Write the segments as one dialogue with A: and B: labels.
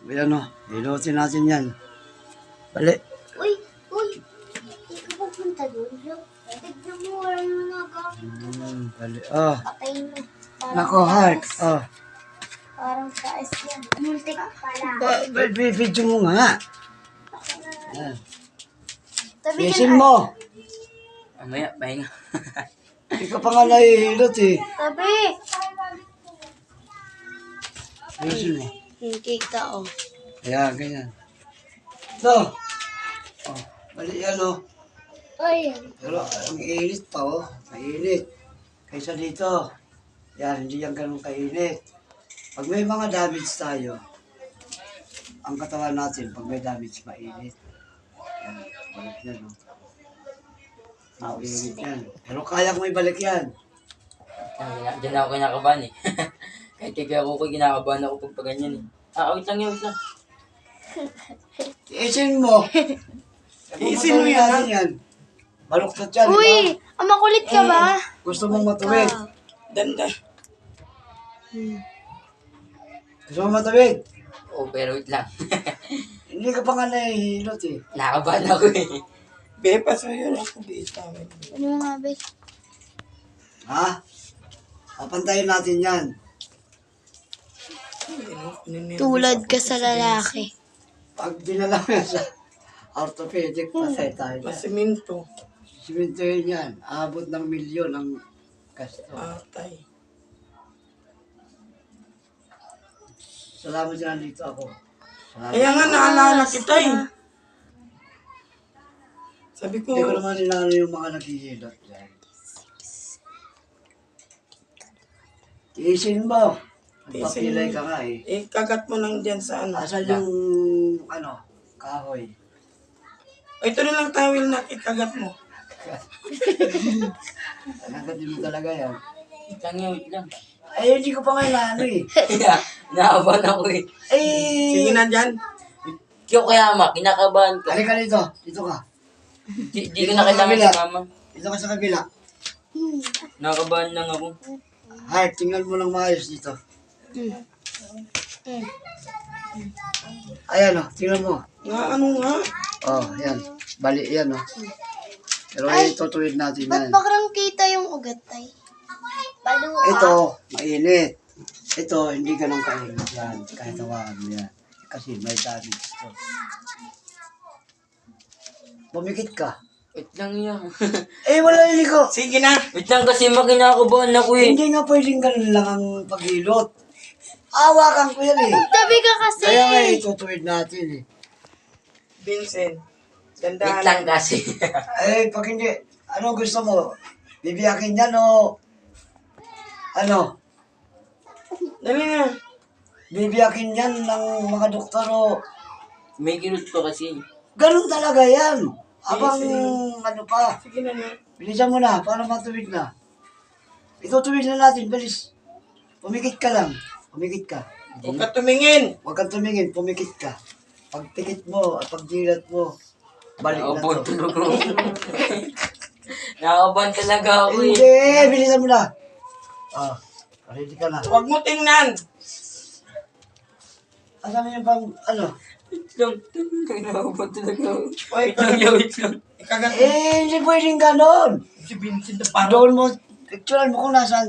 A: Ayan o, hilutin natin yan. Bali.
B: Uy! Uy! Hindi ka pupunta doon. Look, tignan mo, wala na nagamit.
A: Bali. Oh,
B: Patay mo.
A: nako heart. Oh.
B: Parang taas yan. Multik pala.
A: Video mo nga. Ayan.
B: Tabi ka
A: Isin
B: na.
A: mo.
C: Mamaya, pahinga.
A: Hindi ka pa nga nahihilot eh.
B: Tabi!
A: Isin mo.
B: Hindi ka, oh.
A: Ayan, ganyan. Ito. Oh, bali yan o.
B: Ay,
A: Pero ang init pa oh. Mainit. Kaysa dito. Yan, hindi yan ganun kainit. Pag may mga damage tayo, ang katawan natin, pag may damage, mainit. Yan, balik yan o. Mainit yan. Pero kaya kong ibalik yan.
C: Diyan ako kinakabahan eh. Kahit kaya ako kinakabahan ako pag ganyan eh. Wait lang yan, wait lang.
A: Isin mo. Isin mo yan. Baluktot yan.
B: uy! Makulit ka ba?
A: Gusto mong matuwid.
C: Danda.
A: Gusto mong matuwid.
C: Pero wait lang.
A: Hindi ka pa nga nahihilot eh.
C: Nakabahan ako eh.
D: Be, pasuyo lang ko dito.
B: Ano mo nga, Bel?
A: Ha? Papantayin natin yan.
B: Tulad ka sa lalaki.
A: Pag dinala mo yan sa orthopedic, patay tayo.
D: Masiminto.
A: Simintuhin yan. Aabot ng milyon ang gasto.
D: Atay.
A: Salamat dyan dito ako. Salamat.
D: Kaya nga naalala kita eh. Sabi ko,
A: Hindi ko naman nilalo yung mga naghihilot dyan. Tiisin mo. Magpapilay ka nga eh.
D: kagat mo lang dyan sa ano.
A: Asan yung, kahoy?
D: Ito na lang tawil na ikagat mo.
A: Nagatin mo talaga yan.
C: Wait lang yan, wait lang.
A: Ay, hindi ko pa nga nilalo eh.
C: Nakabahan ako eh.
D: Sige na dyan.
C: Kaya kaya ma, kinakabahan ka.
A: Halika dito. Dito ka.
C: Di ko na kailangan si mama.
A: Dito ka sa kabila.
C: Nakabahan lang ako.
A: Heart, tingnan mo lang maayos dito. Ayan o, tingnan mo.
D: Nga ano nga.
A: Oh, yan. Bali yan o. Pero itutuwid natin
B: Ba't
A: yan.
B: bakrang kita yung ugat, tay? Paluwa.
A: Ito, mainit. Ito, hindi ganun kainit yan. Kahit hawakan mo yan. Kasi may damage ito. Pumikit ka.
C: Wait lang yan.
A: Eh, wala hindi ko.
D: Sige na.
C: Wait lang kasi ma, kinakabahan ako eh.
A: Hindi nga pwedeng ganun lang ang paghilot. Hawakan ko yan eh.
B: Tabi ka kasi.
A: Kaya nga itutuwid natin eh.
D: Vincent.
C: Wait
D: Gandahan
C: lang kasi.
A: Eh, pag hindi, ano gusto mo? Bibiyakin yan o ano?
D: Dali na.
A: Bibiyakin yan ng mga doktor o
C: May kirot pa kasi.
A: ganun talaga yan. Abang ano pa,
D: Sige na na.
A: bilisan mo na para matuwid na. Itutuwid na natin, bilis. Pumikit ka lang. Pumikit ka.
D: Huwag ka tumingin.
A: Huwag kang tumingin, pumikit ka. Pag pikit mo at pag dilat mo, balik na
C: Nakabahan
A: to.
C: talaga ako. Nakabahan talaga ako eh.
A: Hindi, bilisan mo na. Ah, ready ka na.
D: Huwag mo tingnan.
A: Asan yung pang, ano?
C: Wait lang. Nakabahan talaga ako.
D: Oy,
C: Wait lang yan, wait lang.
D: ikagat mo.
A: Eh, hindi pwedeng ganon.
D: Si Vincent na parang.
A: Doon mo, picturean mo kung nasaan.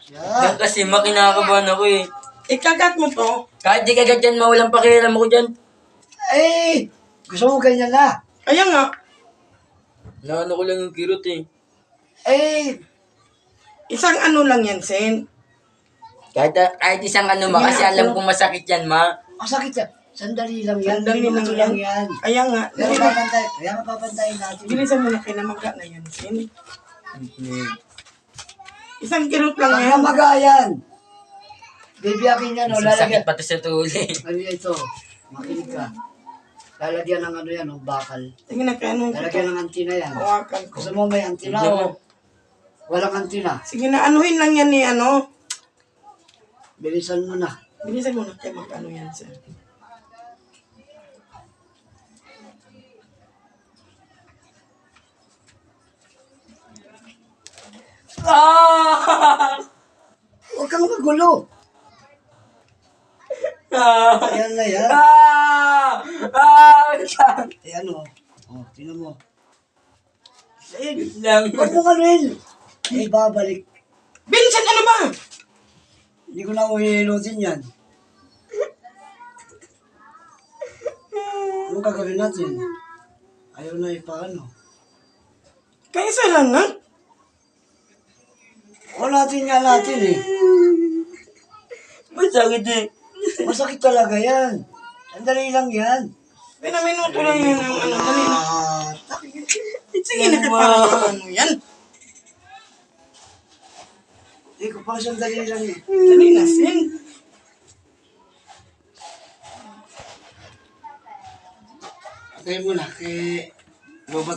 C: Yan
A: Siya.
C: kasi ma, kinakabahan ako eh.
D: Ikagat mo to.
C: Kahit di kagat yan, mawalang pakialam ako dyan.
A: Eh, gusto mo ganyan na.
D: Kaya nga.
C: Naano ko lang yung kirot eh.
A: Eh,
D: Isang ano lang yan, Sen.
C: Kahit isang ano ma, kasi alam kong masakit yan ma.
A: masakit yan. Sandali lang yan.
D: Sandali
A: Minuto
D: lang
A: lang yan.
D: Kaya nga.
A: Kaya mapapantay, kaya mapapantayin natin.
D: Bilisan mo na kinamaga na yan, Sen. Isang kirot lang yan.
A: Pagkamaga yan. Bibiyakin yan o,
C: Sakit
A: lalagyan.
C: pati sa tuli.
A: Ano yan ito? Makinig ka. Lalagyan ng ano yan, o, bakal.
D: Sige na, kaya ano
A: Lalagyan ng antina yan.
D: hawakan ko.
A: Gusto mo may antina o walang antina?
D: Sige na, anuhin lang yan ni ano.
A: Bilisan mo na.
D: Bilisan mo na kayo mag-ano yan, Sen.
C: Ah!
A: Huwag kang magulo. Ayan na yan.
C: Wait lang.
A: Eh ano? Oh, tingnan mo.
C: Wait lang.
A: Huwag mo kanuin. Eh, babalik.
D: Vincent, ano ba?
A: Hindi ko na uhihilutin yan. Anong gagawin natin? Ayaw na ipaano.
D: Kaisa lang na.
A: O natin nga natin eh.
C: Masakit eh.
A: Masakit talaga yan. Sandali lang yan.
D: Pinaminuto lang yun ang ano kanina. Sige na
C: Yan,
D: parang ano yan.
A: Hindi ko pa sandali lang eh.
D: Dali na, Sin.
A: Patay mo na kay Robot.